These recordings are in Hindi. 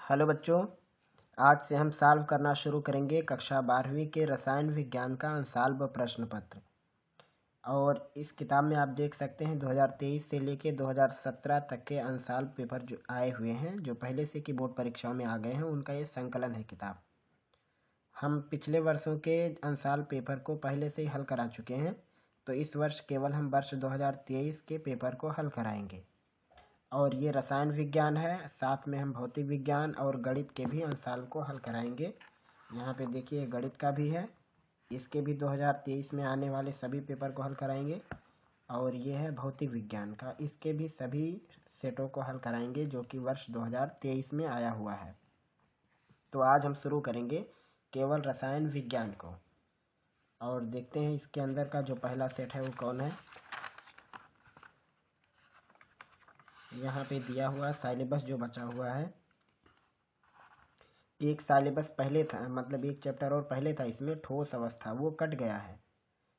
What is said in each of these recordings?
हेलो बच्चों, आज से हम सॉल्व करना शुरू करेंगे कक्षा 12वीं के रसायन विज्ञान का अनसॉल्व प्रश्न पत्र। और इस किताब में आप देख सकते हैं 2023 से लेके 2017 तक के अनसॉल्व पेपर जो आए हुए हैं, जो पहले से की बोर्ड परीक्षाओं में आ गए हैं, उनका ये संकलन है किताब। हम पिछले वर्षों के अनसॉल्व पेपर को पहले से ही हल करा चुके हैं, तो इस वर्ष केवल हम वर्ष 2023 के पेपर को हल कराएंगे। और ये रसायन विज्ञान है, साथ में हम भौतिक विज्ञान और गणित के भी अनसॉल्व को हल कराएंगे। यहाँ पे देखिए गणित का भी है, इसके भी 2023 में आने वाले सभी पेपर को हल कराएंगे। और ये है भौतिक विज्ञान का, इसके भी सभी सेटों को हल कराएंगे जो कि वर्ष 2023 में आया हुआ है। तो आज हम शुरू करेंगे केवल रसायन विज्ञान को, और देखते हैं इसके अंदर का जो पहला सेट है वो कौन है। यहाँ पे दिया हुआ साइलेबस जो बचा हुआ है, एक साइलेबस पहले था, मतलब एक चैप्टर और पहले था, इसमें ठोस अवस्था वो कट गया है।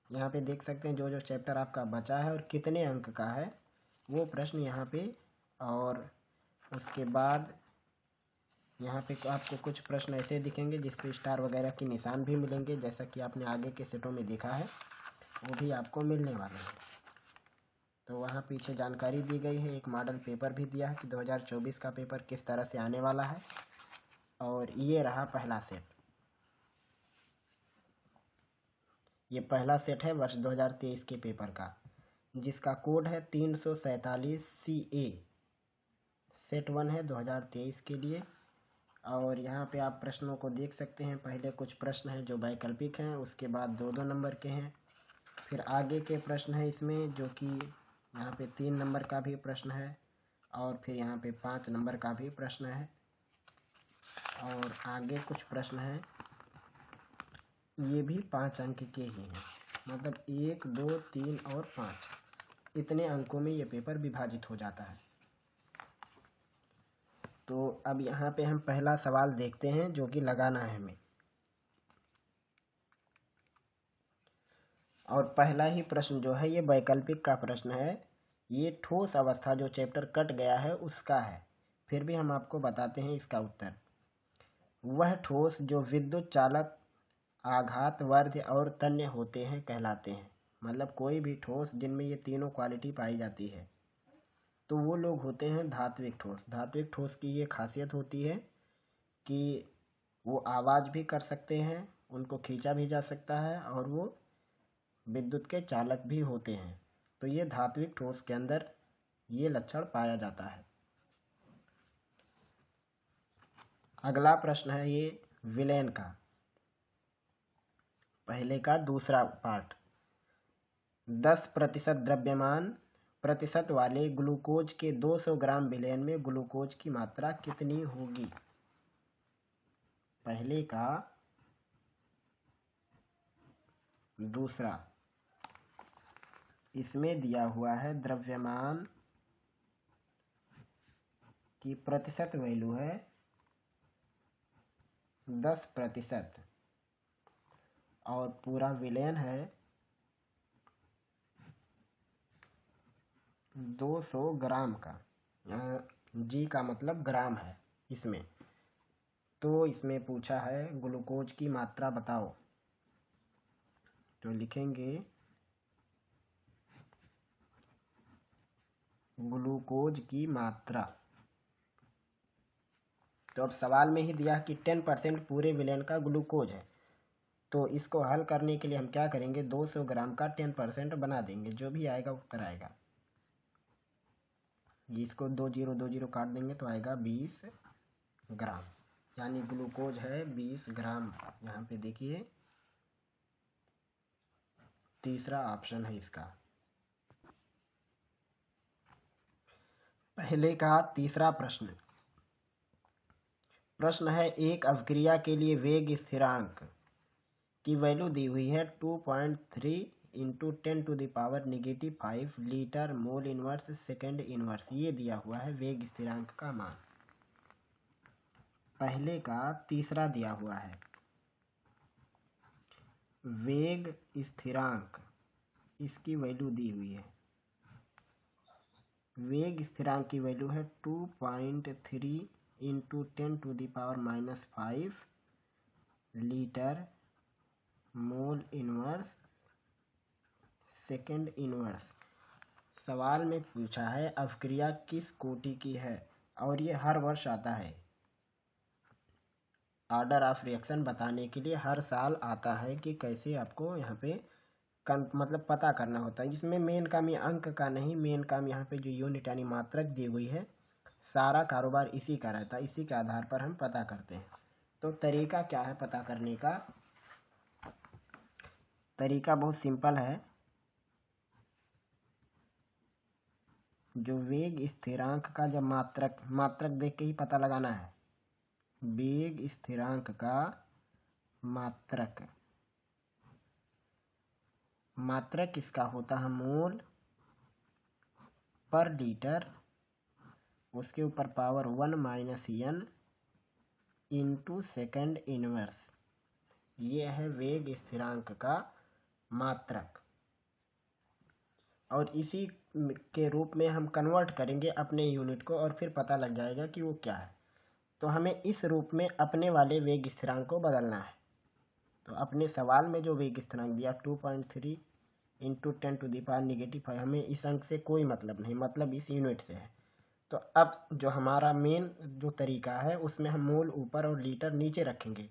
यहाँ पे देख सकते हैं जो जो चैप्टर आपका बचा है और कितने अंक का है वो प्रश्न यहाँ पे। और उसके बाद यहाँ पे आपको कुछ प्रश्न ऐसे दिखेंगे जिस पे स्टार वगैरह के निशान भी मिलेंगे, जैसा कि आपने आगे के सेटों में देखा है, वो भी आपको मिलने वाले हैं। तो वहाँ पीछे जानकारी दी गई है, एक मॉडल पेपर भी दिया है कि 2024 का पेपर किस तरह से आने वाला है। और ये रहा पहला सेट, ये पहला सेट है वर्ष 2023 के पेपर का, जिसका कोड है 347 CA। सेट 1 है 2023 के लिए। और यहाँ पे आप प्रश्नों को देख सकते हैं, पहले कुछ प्रश्न हैं जो वैकल्पिक हैं, उसके बाद 2-2 नंबर के हैं, फिर आगे के प्रश्न हैं इसमें जो कि यहाँ पे 3 नंबर का भी प्रश्न है, और फिर यहाँ पे 5 नंबर का भी प्रश्न है। और आगे कुछ प्रश्न हैं, ये भी 5 अंक के ही हैं, मतलब 1, 2, 3 और 5 इतने अंकों में ये पेपर विभाजित हो जाता है। तो अब यहाँ पे हम पहला सवाल देखते हैं जो कि लगाना है हमें। और पहला ही प्रश्न जो है ये वैकल्पिक का प्रश्न है, ये ठोस अवस्था जो चैप्टर कट गया है उसका है। फिर भी हम आपको बताते हैं इसका उत्तर। वह ठोस जो विद्युत चालक, आघात वर्ध्य और तन्य होते हैं कहलाते हैं। मतलब कोई भी ठोस जिनमें ये तीनों क्वालिटी पाई जाती है तो वो लोग होते हैं धात्विक ठोस। धात्विक ठोस की ये खासियत होती है कि वो आवाज़ भी कर सकते हैं, उनको खींचा भी जा सकता है, और वो विद्युत के चालक भी होते हैं। तो ये धात्विक ठोस के अंदर ये लक्षण पाया जाता है। अगला प्रश्न है ये विलयन का, पहले का दूसरा पार्ट। 10% द्रव्यमान प्रतिशत वाले ग्लूकोज के 200 ग्राम विलयन में ग्लूकोज की मात्रा कितनी होगी। पहले का दूसरा, इसमें दिया हुआ है द्रव्यमान की प्रतिशत वैल्यू है 10%, और पूरा विलयन है 200 ग्राम का। यहाँ जी का मतलब ग्राम है इसमें। तो इसमें पूछा है ग्लूकोज की मात्रा बताओ, तो लिखेंगे ग्लूकोज की मात्रा। तो अब सवाल में ही दिया कि 10% पूरे विलयन का ग्लूकोज है, तो इसको हल करने के लिए हम क्या करेंगे, 200 ग्राम का 10% बना देंगे, जो भी आएगा उत्तर आएगा। इसको 2 0 2 0 काट देंगे तो आएगा 20 ग्राम, यानी ग्लूकोज है 20 ग्राम। यहाँ पे देखिए तीसरा ऑप्शन है इसका। पहले का तीसरा प्रश्न। प्रश्न है एक अभिक्रिया के लिए वेग स्थिरांक की वैल्यू दी हुई है 2.3 × 10⁻⁵ litre mole inverse second inverse, ये दिया हुआ है वेग स्थिरांक का मान। पहले का तीसरा दिया हुआ है वेग स्थिरांक, इसकी वैल्यू दी हुई है, वेग स्थिरांक की वैल्यू है 2.3 into 10⁻⁻5 litre mole inverse second inverse. सवाल में पूछा है अवक्रिया किस कोटि की है और ये हर वर्ष आता है। ऑर्डर ऑफ रिएक्शन बताने के लिए हर साल आता है कि कैसे आपको यहाँ पे मतलब पता करना होता है। इसमें मेन काम ये अंक का नहीं, मेन काम यहाँ पे जो यूनिट यानी मात्रक दी हुई है, सारा कारोबार इसी का रहता है, इसी के आधार पर हम पता करते हैं। तो तरीका क्या है पता करने का? तरीका बहुत सिंपल है। जो वेग स्थिरांक का जब मात्रक देख के ही पता लगाना है। वेग स्थिरांक का मात्रक इसका होता है मोल पर लीटर, उसके ऊपर power 1 - n into second inverse. ये है वेग स्थिरांक का मात्रक, और इसी के रूप में हम कन्वर्ट करेंगे अपने यूनिट को और फिर पता लग जाएगा कि वो क्या है। तो हमें इस रूप में अपने वाले वेग स्थिरांक को बदलना है। तो अपने सवाल में जो वेग स्थिरांक दिया 2.3 इंटू 10⁻⁻5, हमें इस अंक से कोई मतलब नहीं, मतलब इस यूनिट से है। तो अब जो हमारा मेन जो तरीका है उसमें हम मोल ऊपर और लीटर नीचे रखेंगे।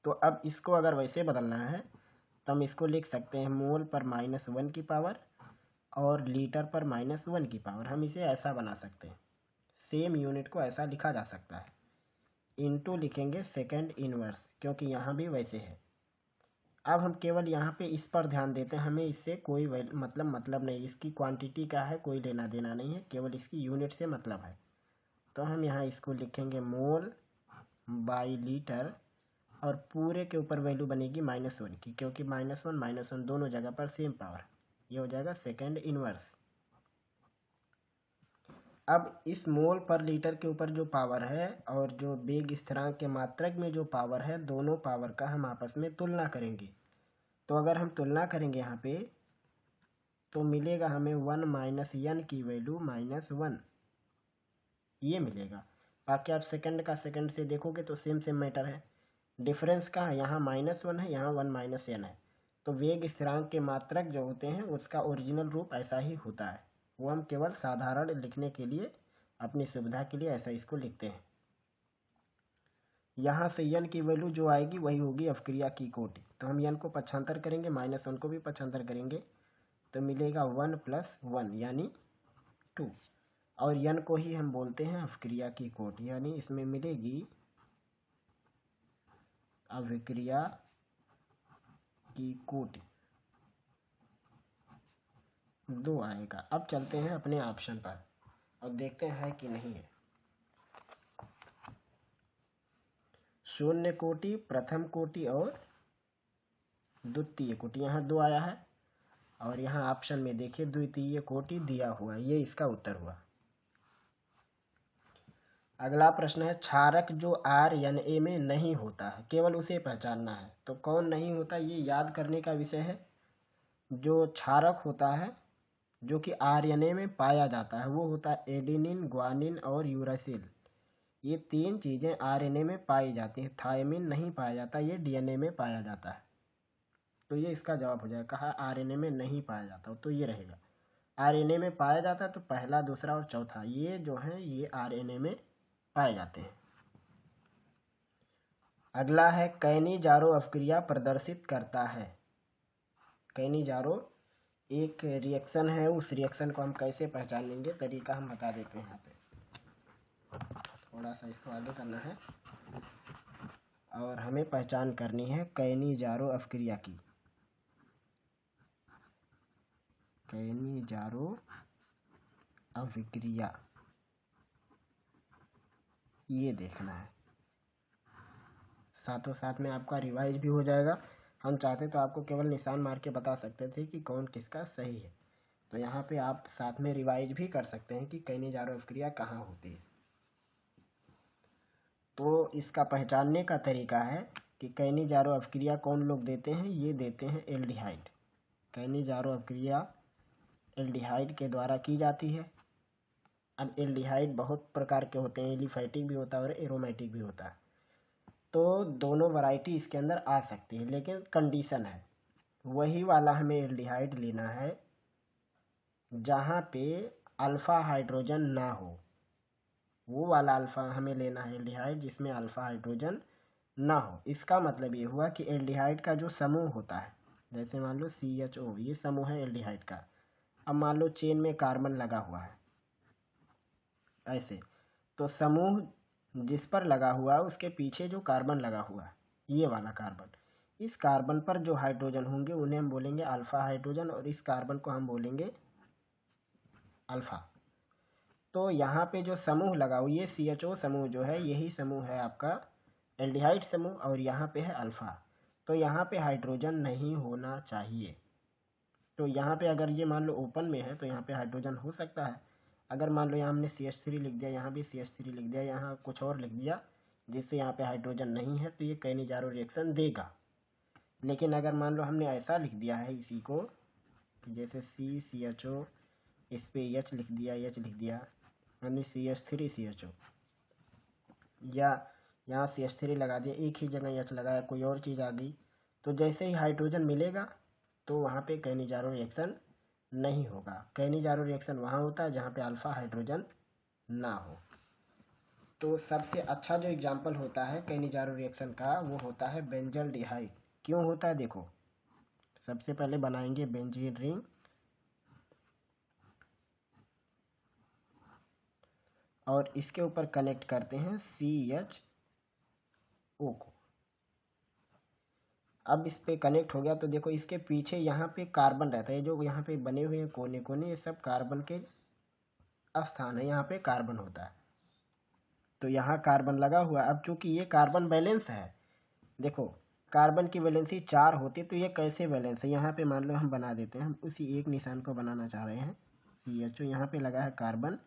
तो अब इसको अगर वैसे बदलना है तो हम इसको लिख सकते हैं मोल पर -1 की पावर और लीटर पर -1 की पावर। हम इसे ऐसा बना सकते हैं, सेम यूनिट को ऐसा लिखा जा सकता है। इंटू लिखेंगे सेकेंड इनवर्स, क्योंकि यहाँ भी वैसे है। अब हम केवल यहाँ पे इस पर ध्यान देते हैं, हमें इससे कोई मतलब नहीं, इसकी क्वांटिटी का है कोई लेना देना नहीं है, केवल इसकी यूनिट से मतलब है। तो हम यहाँ इसको लिखेंगे मोल बाई लीटर, और पूरे के ऊपर वैल्यू बनेगी -1 की, क्योंकि -1 दोनों जगह पर सेम पावर। ये हो जाएगा सेकेंड इनवर्स। अब इस मोल पर लीटर के ऊपर जो पावर है और जो वेग स्थिरांक के मात्रक में जो पावर है, दोनों पावर का हम आपस में तुलना करेंगे। तो अगर हम तुलना करेंगे यहाँ पे तो मिलेगा हमें 1 - n की वैल्यू -1, ये मिलेगा। बाकी आप सेकंड का सेकंड से देखोगे तो सेम मैटर है। डिफरेंस का है, यहाँ -1 है, यहाँ 1 - n है। तो वेग स्थिरांक के मात्रक जो होते हैं उसका ओरिजिनल रूप ऐसा ही होता है। वो हम केवल साधारण लिखने के लिए, अपनी सुविधा के लिए ऐसा इसको लिखते हैं। यहाँ से n की वैल्यू जो आएगी वही होगी अवक्रिया की कोटि। तो हम n को पक्षांतर करेंगे, -1 को भी पक्षांतर करेंगे, तो मिलेगा 1 + 1 यानी 2। और n को ही हम बोलते हैं अवक्रिया की कोटि, यानी इसमें मिलेगी अवक्रिया की कोटि 2 आएगा। अब चलते हैं अपने ऑप्शन पर और देखते हैं कि नहीं है। शून्य कोटि, प्रथम कोटि और द्वितीय कोटि, यहाँ 2 आया है, और यहाँ ऑप्शन में देखिए द्वितीय कोटि दिया हुआ है, ये इसका उत्तर हुआ। अगला प्रश्न है क्षारक जो RNA में नहीं होता है, केवल उसे पहचानना है। तो कौन नहीं होता, ये याद करने का विषय है। जो क्षारक होता है जो कि RNA में पाया जाता है वो होता है एडेनिन, ग्वानिन और यूरासिल। ये 3 चीज़ें RNA में पाई जाती हैं। थायमिन नहीं पाया जाता, ये DNA में पाया जाता है। तो ये इसका जवाब हो जाएगा। कहा RNA में नहीं पाया जाता, तो ये रहेगा। RNA में पाया जाता है तो पहला, दूसरा और चौथा ये जो है ये RNA में पाए जाते हैं। अगला है कैनिजारो अवक्रिया प्रदर्शित करता है। कैनिजारो एक रिएक्शन है, उस रिएक्शन को हम कैसे पहचानेंगे, तरीका हम बता देते हैं। यहाँ पे थोड़ा सा इसको आगे करना है और हमें पहचान करनी है कैनिजारो अवक्रिया की। कैनिजारो अवक्रिया ये देखना है, साथों साथ में आपका रिवाइज भी हो जाएगा। हम चाहते तो आपको केवल निशान मार के बता सकते थे कि कौन किसका सही है। तो यहाँ पे आप साथ में रिवाइज भी कर सकते हैं कि कैनिजारो अवक्रिया कहाँ होती है। तो इसका पहचानने का तरीका है कि कैनिजारो अवक्रिया कौन लोग देते हैं, ये देते हैं एल्डिहाइड। कैनिजारो अवक्रिया एल्डिहाइड के द्वारा की जाती है। अब एल्डिहाइड बहुत प्रकार के होते हैं, एलिफैटिक भी होता है और एरोमेटिक भी होता है। तो दोनों वैरायटी इसके अंदर आ सकती है, लेकिन कंडीशन है वही वाला हमें एल्डिहाइड लेना है जहाँ पे अल्फ़ा हाइड्रोजन ना हो। वो वाला अल्फ़ा हमें लेना है एल्डिहाइड जिसमें अल्फ़ा हाइड्रोजन ना हो। इसका मतलब ये हुआ कि एल्डिहाइड का जो समूह होता है, जैसे मान लो CHO, ये समूह है एल्डिहाइड का। अब मान लो चेन में कार्बन लगा हुआ है ऐसे, तो समूह जिस पर लगा हुआ है उसके पीछे जो कार्बन लगा हुआ है, ये वाला कार्बन, इस कार्बन पर जो हाइड्रोजन होंगे उन्हें हम बोलेंगे अल्फ़ा हाइड्रोजन और इस कार्बन को हम बोलेंगे अल्फ़ा। तो यहाँ पे जो समूह लगा हुआ, ये CHO समूह जो है यही समूह है आपका एल्डिहाइड समूह, और यहाँ पे है अल्फ़ा। तो यहाँ पे हाइड्रोजन नहीं होना चाहिए। तो यहाँ पे अगर ये मान लो ओपन में है तो यहाँ पे हाइड्रोजन हो सकता है। अगर मान लो यहाँ हमने CH3 लिख दिया, यहाँ भी CH3 लिख दिया, यहाँ कुछ और लिख दिया जिससे यहाँ पे हाइड्रोजन नहीं है, तो ये कैनिजारो रिएक्शन देगा। लेकिन अगर मान लो हमने ऐसा लिख दिया है इसी को, जैसे CHO, इस पे H लिख दिया, H लिख दिया, यानी CH3 CHO, या यहाँ CH3 लगा दिया, एक ही जगह H लगाया, कोई और चीज़ आ गई, तो जैसे ही हाइड्रोजन मिलेगा तो वहाँ पे कैनिजारो रिएक्शन नहीं होगा। कैनिजारो रिएक्शन वहाँ होता है जहाँ पे अल्फ़ा हाइड्रोजन ना हो। तो सबसे अच्छा जो एग्जाम्पल होता है कैनिजारो रिएक्शन का वो होता है बेंजल्डिहाइड। क्यों होता है देखो, सबसे पहले बनाएंगे बेंजीन रिंग, और इसके ऊपर कनेक्ट करते हैं CHO को। अब इस पे कनेक्ट हो गया तो देखो इसके पीछे यहाँ पे कार्बन रहता है, जो यहाँ पे बने हुए हैं कोने कोने, ये सब कार्बन के स्थान है, यहाँ पे कार्बन होता है। तो यहाँ कार्बन लगा हुआ है। अब चूंकि ये कार्बन बैलेंस है, देखो कार्बन की वैलेंसी 4 होती है, तो ये कैसे बैलेंस है, यहाँ पे मान लो हम बना देते हैं, हम उसी एक निशान को बनाना चाह रहे हैं। CHO यहाँ पे लगा है कार्बन,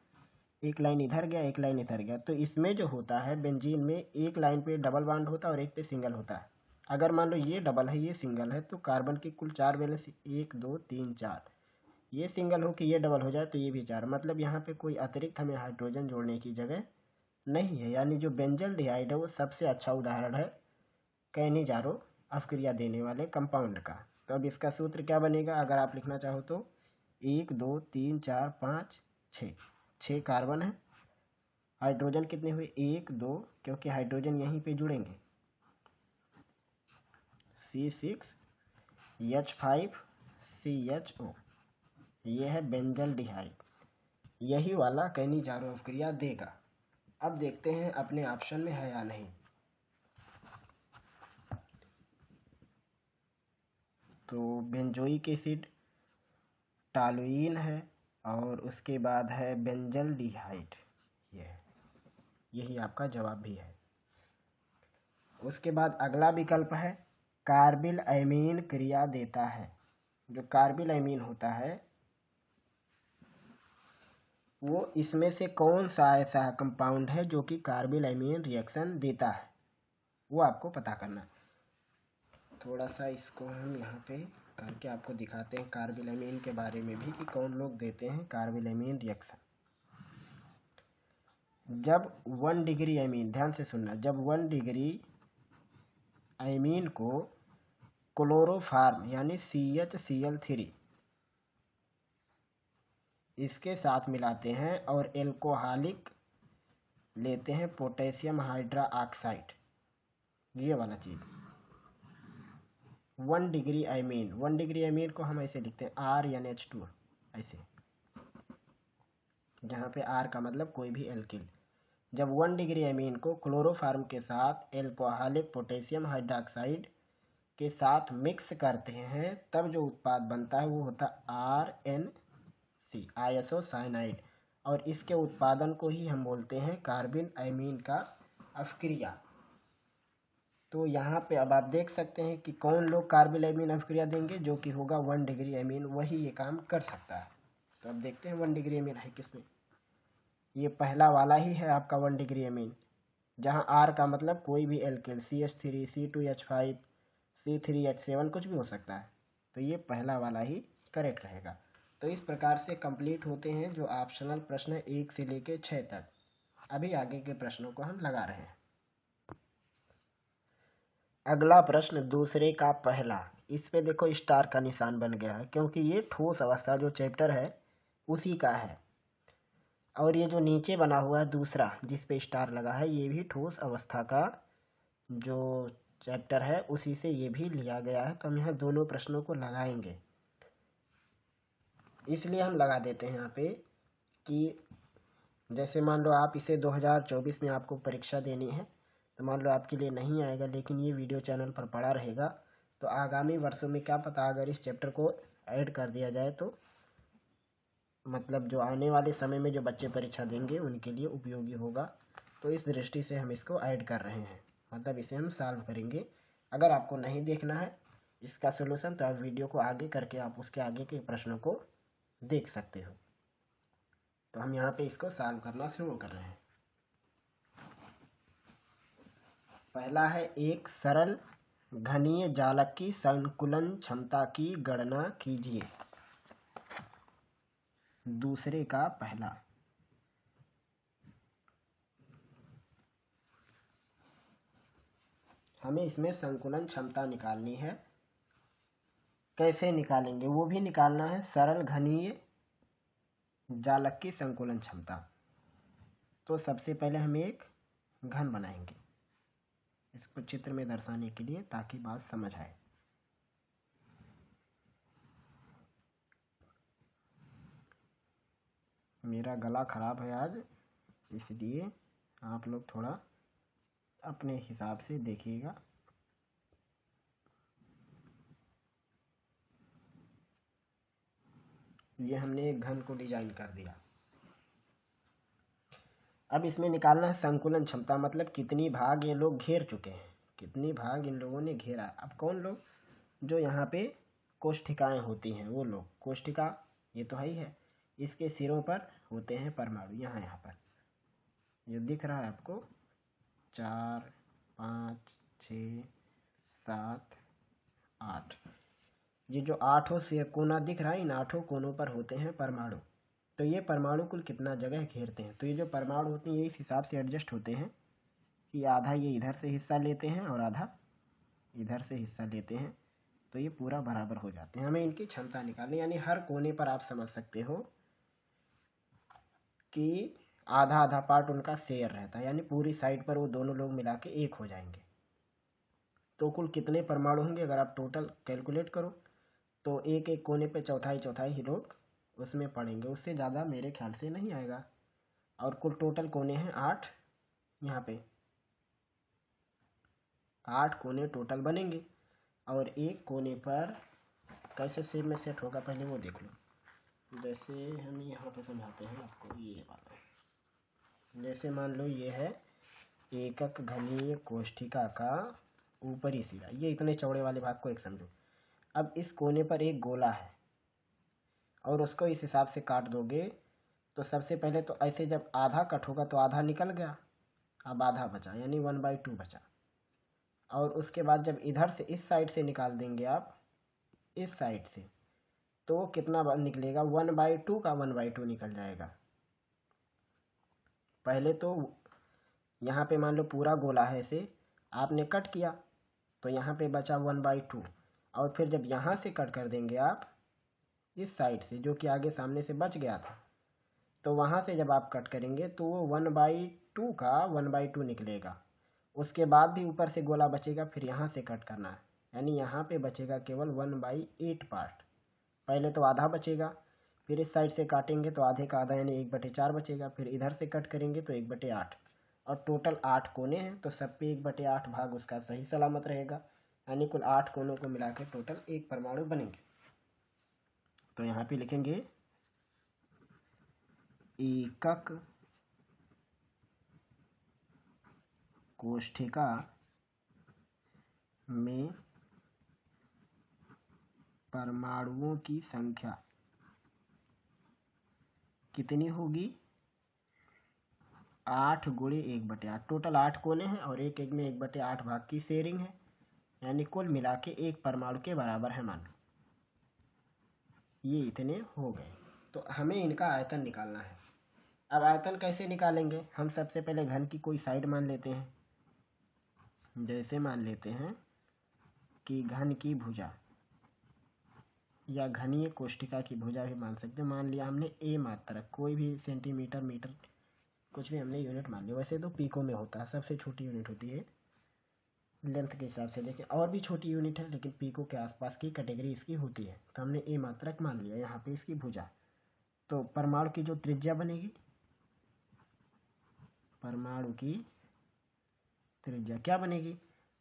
एक लाइन इधर गया, एक लाइन इधर गया, तो इसमें जो होता है बेंजीन में एक लाइन पे डबल बॉन्ड होता है और एक पे सिंगल होता है। अगर मान लो ये डबल है ये सिंगल है, तो कार्बन की कुल 4 बैलेंस, 1 2 3 4, ये सिंगल हो कि ये डबल हो जाए तो ये भी 4, मतलब यहाँ पे कोई अतिरिक्त हमें हाइड्रोजन जोड़ने की जगह नहीं है। यानी जो बेंजल्डिहाइड है वो सबसे अच्छा उदाहरण है कैनिजारो अवक्रिया देने वाले कंपाउंड का। तो अब इसका सूत्र क्या बनेगा, अगर आप लिखना चाहो तो 1 2 3 4 5 6, 6 कार्बन है, हाइड्रोजन कितने हुए 1 2, क्योंकि हाइड्रोजन यहीं पे जुड़ेंगे, C6H5 CHO, ये है बेंजल्डिहाइड, यही वाला कैनिजारो अवक्रिया देगा। अब देखते हैं अपने ऑप्शन में है या नहीं। तो बेंजोइक एसिड, टॉलुइन है, और उसके बाद है बेंजल्डिहाइड, यही आपका जवाब भी है। उसके बाद अगला विकल्प है कार्बिल अमीन क्रिया देता है। जो कार्बिल अमीन होता है वो इसमें से कौन सा ऐसा कंपाउंड है जो कि कार्बिल अमीन रिएक्शन देता है, वो आपको पता करना। थोड़ा सा इसको हम यहाँ पे करके आपको दिखाते हैं कार्बिल अमीन के बारे में भी कि कौन लोग देते हैं कार्बिल अमीन रिएक्शन। जब 1 डिग्री अमीन, ध्यान से सुनना, जब 1 डिग्री अमीन को क्लोरोफार्म यानी CHCl3 इसके साथ मिलाते हैं और एल्कोहलिक लेते हैं पोटेशियम हाइड्रा ऑक्साइड, ये वाला चीज़ 1 डिग्री अमीन, 1 डिग्री अमीन को हम ऐसे लिखते हैं RNH2 ऐसे, जहाँ पे R का मतलब कोई भी एल्किल। जब 1 डिग्री अमीन को क्लोरोफार्म के साथ एल्कोहलिक पोटेशियम हाइड्रोक्साइड के साथ मिक्स करते हैं तब जो उत्पाद बनता है वो होता है RNC आइसोसाइनाइड, और इसके उत्पादन को ही हम बोलते हैं कार्बिल अमीन का अवक्रिया। तो यहाँ पे अब आप देख सकते हैं कि कौन लोग कार्बिल अमीन अवक्रिया देंगे, जो कि होगा 1 डिग्री अमीन, वही ये काम कर सकता है। तो अब देखते हैं 1 डिग्री अमीन है किसमें, ये पहला वाला ही है आपका 1 डिग्री अमीन, जहाँ R का मतलब कोई भी एल्किल, CH3 C2H5 C3H7 कुछ भी हो सकता है, तो ये पहला वाला ही करेक्ट रहेगा। तो इस प्रकार से कंप्लीट होते हैं जो ऑप्शनल प्रश्न 1 से लेकर 6 तक। अभी आगे के प्रश्नों को हम लगा रहे हैं। अगला प्रश्न दूसरे का पहला। इस पे देखो स्टार का निशान बन गया है क्योंकि ये ठोस अवस्था जो चैप्टर है उसी का है। और ये जो नीचे बना हुआ है दूसरा जिस पे स्टार लगा है ये भी ठोस अवस्था का जो चैप्टर है उसी से ये भी लिया गया है। तो हम यहाँ दोनों प्रश्नों को लगाएंगे, इसलिए हम लगा देते हैं यहाँ पे कि जैसे मान लो आप इसे 2024 में आपको परीक्षा देनी है तो मान लो आपके लिए नहीं आएगा, लेकिन ये वीडियो चैनल पर पड़ा रहेगा तो आगामी वर्षों में क्या पता अगर इस चैप्टर को ऐड कर दिया जाए तो मतलब जो आने वाले समय में जो बच्चे परीक्षा देंगे उनके लिए उपयोगी होगा। तो इस दृष्टि से हम इसको ऐड कर रहे हैं, मतलब इसे हम सॉल्व करेंगे। अगर आपको नहीं देखना है इसका सलूशन तो आप वीडियो को आगे करके आप उसके आगे के प्रश्नों को देख सकते हो। तो हम यहाँ पे इसको सॉल्व करना शुरू कर रहे हैं। पहला है एक सरल घनीय जालक की संकुलन क्षमता की गणना कीजिए। दूसरे का पहला। हमें इसमें संकुलन क्षमता निकालनी है। कैसे निकालेंगे वो भी निकालना है। सरल घनीय जालक की संकुलन क्षमता। तो सबसे पहले हम एक घन बनाएंगे इसको चित्र में दर्शाने के लिए ताकि बात समझ आए। मेरा गला खराब है आज, इसलिए आप लोग थोड़ा अपने हिसाब से देखिएगा। ये हमने एक घन को डिजाइन कर दिया। अब इसमें निकालना है संकुलन क्षमता, मतलब कितनी भाग ये लोग घेर चुके हैं, कितनी भाग इन लोगों ने घेरा। अब कौन लोग, जो यहाँ पे कोष्ठिकाएं होती हैं वो लोग। कोष्ठिका ये तो है ही है, इसके सिरों पर होते हैं परमाणु। यहाँ पर जो दिख रहा है आपको 4 5 6 7 8, ये जो 8 से कोना दिख रहा है इन 8 कोनों पर होते हैं परमाणु। तो ये परमाणु कुल कितना जगह घेरते हैं। तो ये जो परमाणु होते हैं ये इस हिसाब से एडजस्ट होते हैं कि आधा ये इधर से हिस्सा लेते हैं और आधा इधर से हिस्सा लेते हैं, तो ये पूरा बराबर हो जाते हैं। हमें इनकी क्षमता निकालनी, यानी हर कोने पर आप समझ सकते हो कि आधा आधा पार्ट उनका शेयर रहता है, यानी पूरी साइड पर वो दोनों लोग मिला के एक हो जाएंगे। तो कुल कितने परमाणु होंगे अगर आप टोटल कैलकुलेट करो तो एक एक कोने पे चौथाई चौथाई ही लोग उसमें पड़ेंगे, उससे ज़्यादा मेरे ख्याल से नहीं आएगा। और कुल टोटल कोने हैं 8, यहाँ पे 8 कोने टोटल बनेंगे। और एक कोने पर कैसे शेप में सेट होगा पहले वो देख लो। जैसे हम यहाँ पे समझाते हैं आपको, ये बात है। जैसे मान लो ये है एकक घनीय कोष्ठिका का ऊपरी सिरा, ये इतने चौड़े वाले भाग को एक समझो। अब इस कोने पर एक गोला है और उसको इस हिसाब से काट दोगे तो सबसे पहले तो ऐसे जब आधा कट होगा तो आधा निकल गया, अब आधा बचा यानी 1/2 बचा। और उसके बाद जब इधर से इस साइड से निकाल देंगे आप इस साइड से, तो कितना निकलेगा 1/2 का 1/2 निकल जाएगा। पहले तो यहाँ पे मान लो पूरा गोला है, इसे आपने कट किया तो यहाँ पे बचा 1/2। और फिर जब यहाँ से कट कर देंगे आप इस साइड से जो कि आगे सामने से बच गया था, तो वहाँ से जब आप कट करेंगे तो वो 1/2 का 1/2 निकलेगा। उसके बाद भी ऊपर से गोला बचेगा, फिर यहाँ से कट करना है, यानी यहाँ पे बचेगा केवल 1/8 पार्ट। पहले तो आधा बचेगा, फिर इस साइड से काटेंगे तो आधे का आधा यानी 1/4 बचेगा, फिर इधर से कट करेंगे तो 1/8। और टोटल 8 कोने हैं तो सब पे 1/8 भाग उसका सही सलामत रहेगा, यानी कुल 8 कोनों को मिला के टोटल एक परमाणु बनेंगे। तो यहाँ पे लिखेंगे एकक कोष्ठिका में परमाणुओं की संख्या कितनी होगी 8 गुणे 1/8। टोटल 8 कोने हैं और एक एक में 1/8 भाग की शेयरिंग है, यानी कुल मिला के एक परमाणु के बराबर है मान। ये इतने हो गए। तो हमें इनका आयतन निकालना है। अब आयतन कैसे निकालेंगे? हम सबसे पहले घन की कोई साइड मान लेते हैं। जैसे मान लेते हैं कि घन की भुजा या घनीय कोष्ठिका की भुजा भी मान सकते हैं। मान लिया हमने ए मात्रक, कोई भी सेंटीमीटर, मीटर, कुछ भी हमने यूनिट मान लिया। वैसे तो पीको में होता है, सबसे छोटी यूनिट होती है लेंथ के हिसाब से, लेकिन और भी छोटी यूनिट है, लेकिन पीको के आसपास की कैटेगरी इसकी होती है। तो हमने ए मात्रक मान लिया, यहाँ पे इसकी भुजा। तो परमाणु की जो त्रिज्या बनेगी, परमाणु की त्रिज्या क्या बनेगी?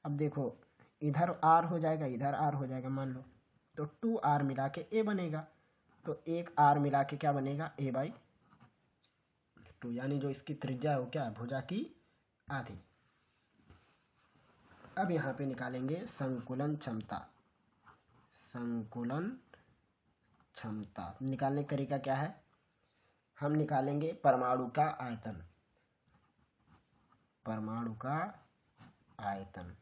अब देखो, इधर आर हो जाएगा, इधर आर हो जाएगा मान लो, तो 2r मिला के ए बनेगा। तो एक आर मिला के क्या बनेगा? a/2, यानी जो इसकी त्रिज्या है वो क्या है? भुजा की आधी। अब यहाँ पे निकालेंगे संकुलन क्षमता। संकुलन क्षमता निकालने का तरीका क्या है? हम निकालेंगे परमाणु का आयतन, परमाणु का आयतन,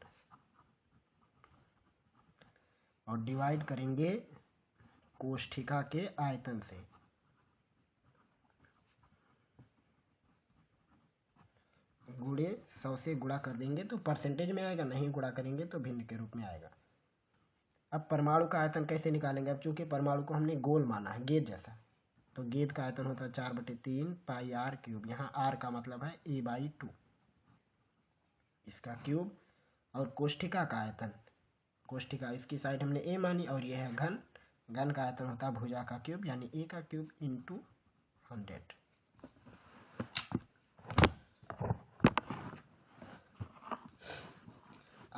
और डिवाइड करेंगे कोष्ठिका के आयतन से। गुणे 100 से गुणा कर देंगे तो परसेंटेज में आएगा, नहीं गुणा करेंगे तो भिन्न के रूप में आएगा। अब परमाणु का आयतन कैसे निकालेंगे? अब चूंकि परमाणु को हमने गोल माना है, गेंद जैसा, तो गेंद का आयतन होता है 4/3 पाई आर क्यूब। यहाँ आर का मतलब है a/2, इसका क्यूब। और कोष्ठिका का आयतन, कोष्ठिका इसकी साइड हमने ए मानी, और यह है घन, घन का आयतन होता है भुजा का क्यूब, यानी ए का क्यूब इंटू 100।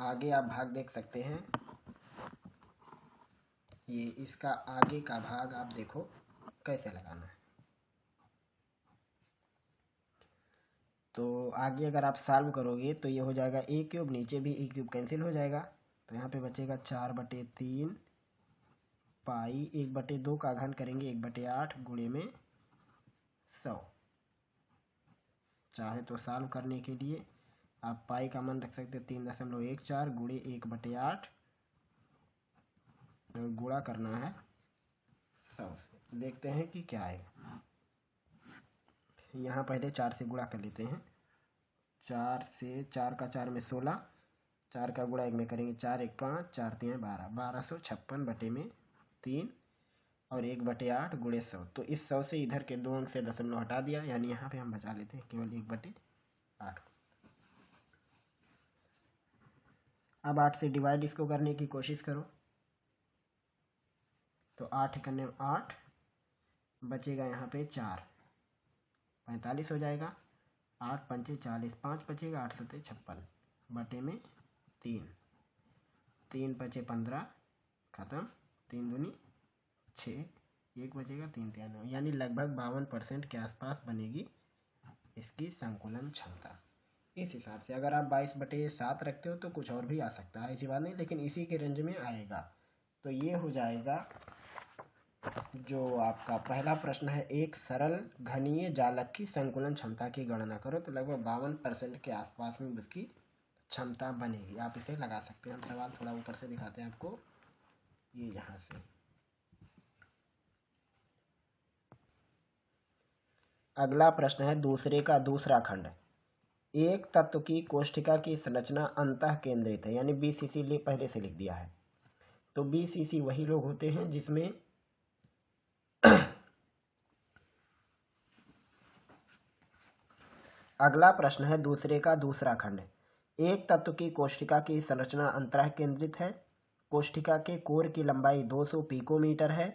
आगे आप भाग देख सकते हैं, ये इसका आगे का भाग आप देखो कैसे लगाना है। तो आगे अगर आप सॉल्व करोगे तो ये हो जाएगा ए क्यूब, नीचे भी ए क्यूब कैंसिल हो जाएगा, तो यहाँ पे बचेगा 4/3 पाई 1/2 का घन करेंगे 1/8 गुणे में 100। चाहे तो सॉल्व करने के लिए आप पाई का मान रख सकते हो 3.14 गुणे 1/8, और गुणा करना है 100 से। देखते हैं कि क्या है। यहाँ पहले 4 से गुणा कर लेते हैं। 4 से 4 का 4 में 16, 4 का गुणा 1 में करेंगे 4 1 5, 4 3 12, 1256 बटे में 3 और 1/8 गुणे 100। तो इस 100 से इधर के 2 अंक से दशमलव हटा दिया, यानी यहाँ पे हम बचा लेते हैं केवल 1/8। अब 8 से डिवाइड इसको करने की कोशिश करो, तो 8 करने 8 बचेगा, यहाँ पे 4, 45 हो जाएगा। 8 पंचे 40, 5 बचेगा, 8 सत्ते 56 बटे में 3, 3 बचे 15, खत्म, 3 दूनी 6, 1 बचेगा, 3 3, यानी लगभग 52% के आसपास बनेगी इसकी संकुलन क्षमता। इस हिसाब से अगर आप 22/7 रखते हो तो कुछ और भी आ सकता है, ऐसी बात नहीं, लेकिन इसी के रेंज में आएगा। तो ये हो जाएगा जो आपका पहला प्रश्न है, एक सरल घनीय जालक की संकुलन क्षमता की गणना करो। तो लगभग 52% के आसपास में उसकी क्षमता बनेगी। आप इसे लगा सकते हैं। हम सवाल थोड़ा ऊपर से दिखाते हैं आपको, ये यहाँ से। अगला प्रश्न है दूसरे का दूसरा खंड। एक तत्व की कोष्ठिका की संरचना अंतः केंद्रित है, यानी BCC पहले से लिख दिया है। तो BCC वही लोग होते हैं जिसमें अगला प्रश्न है दूसरे का दूसरा खंड। एक तत्व की कोष्ठिका की संरचना अंतः केंद्रित है। कोष्ठिका के कोर की लंबाई 200 पिकोमीटर है।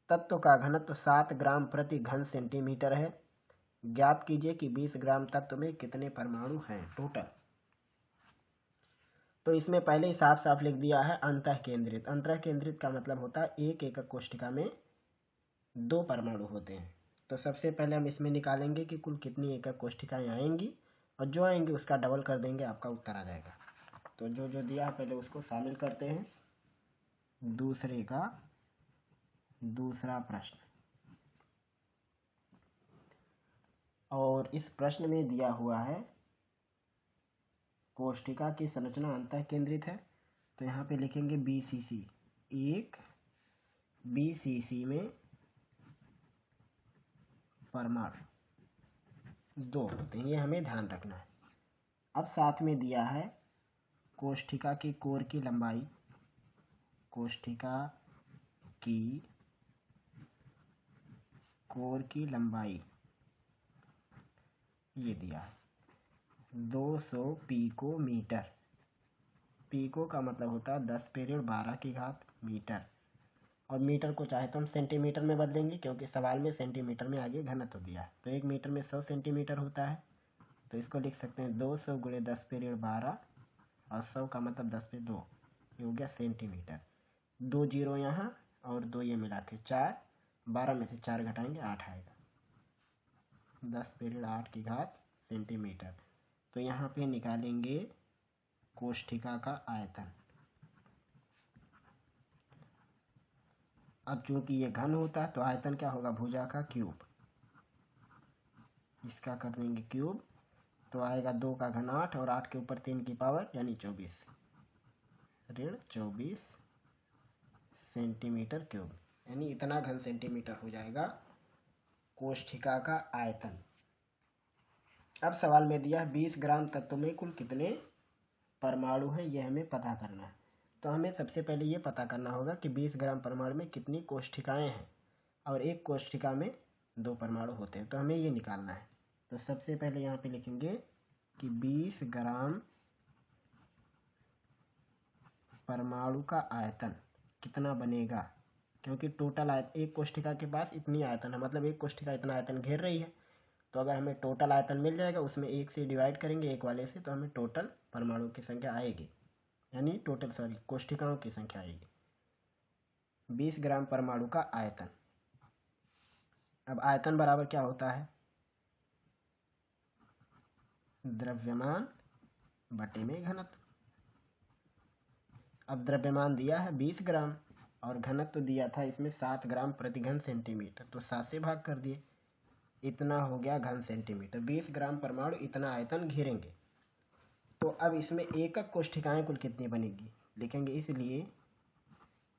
तत्व का घनत्व 7 ग्राम प्रति घन सेंटीमीटर है। ज्ञात कीजिए कि 20 ग्राम तत्व में कितने परमाणु हैं टोटल। तो इसमें पहले ही साफ साफ लिख दिया है अंतः केंद्रित। अंतः केंद्रित का मतलब होता है एक एकक कोष्ठिका में 2 परमाणु होते हैं। तो सबसे पहले हम इसमें निकालेंगे कि कुल कितनी एकक कोष्ठिकाएं आएंगी, और जो आएंगी उसका डबल कर देंगे, आपका उत्तर आ जाएगा। तो जो जो दिया है पहले उसको शामिल करते हैं। दूसरे का दूसरा प्रश्न, और इस प्रश्न में दिया हुआ है कोष्ठिका की संरचना अंतः केंद्रित है। तो यहाँ पे लिखेंगे BCC, एक BCC में परमाणु 2 होते हैं, ये हमें ध्यान रखना है। अब साथ में दिया है कोष्ठिका की कोर की लंबाई, कोष्ठिका की कोर की लंबाई ये दिया है 200 पिकोमीटर। पिको का मतलब होता है 10 पीरियड 12 की घात मीटर, और मीटर को चाहे तो हम सेंटीमीटर में बदलेंगे क्योंकि सवाल में सेंटीमीटर में आगे घनत्व दिया है। तो 1 मीटर में 100 सेंटीमीटर होता है, तो इसको लिख सकते हैं 200 गुणे 10 पीरियड 12 और 100 का मतलब 10 पे 2, ये हो गया सेंटीमीटर। 2 जीरो यहाँ और 2 ये मिला के 4, 12 में से 4 घटाएंगे 8 आएगा, 10 पीरियड 8 की घात सेंटीमीटर। तो यहाँ पे निकालेंगे कोष्ठिका का आयतन। अब चूंकि ये घन होता है तो आयतन क्या होगा, भुजा का क्यूब, इसका कर देंगे क्यूब, तो आएगा 2 का घन 8 और 8 के ऊपर 3 की पावर यानी 24, ऋण 24 सेंटीमीटर क्यूब, यानी इतना घन सेंटीमीटर हो जाएगा कोष्ठिका का आयतन। अब सवाल में दिया है 20 ग्राम तत्व में कुल कितने परमाणु हैं, ये हमें पता करना है। तो हमें सबसे पहले ये पता करना होगा कि 20 ग्राम परमाणु में कितनी कोष्ठिकाएं हैं, और एक कोष्ठिका में 2 परमाणु होते हैं, तो हमें ये निकालना है। तो सबसे पहले यहाँ पे लिखेंगे कि 20 ग्राम परमाणु का आयतन कितना बनेगा, क्योंकि टोटल एक कोष्ठिका के पास इतनी आयतन है, मतलब एक कोष्ठिका इतना आयतन घेर रही है। तो अगर हमें टोटल आयतन मिल जाएगा, उसमें 1 से डिवाइड करेंगे, 1 वाले से, तो हमें टोटल परमाणु की संख्या आएगी, यानी टोटल कोष्ठिकाओं की संख्या आएगी। 20 ग्राम परमाणु का आयतन। अब आयतन बराबर क्या होता है, द्रव्यमान बटे में घनत्व। अब द्रव्यमान दिया है 20 ग्राम और घनत्व दिया था इसमें 7 ग्राम प्रति घन सेंटीमीटर, तो 7 से भाग कर दिए, इतना हो गया घन सेंटीमीटर। 20 ग्राम परमाणु इतना आयतन घेरेंगे। तो अब इसमें एकक कोष्ठिकाएं कुल कितनी बनेगी लिखेंगे, इसलिए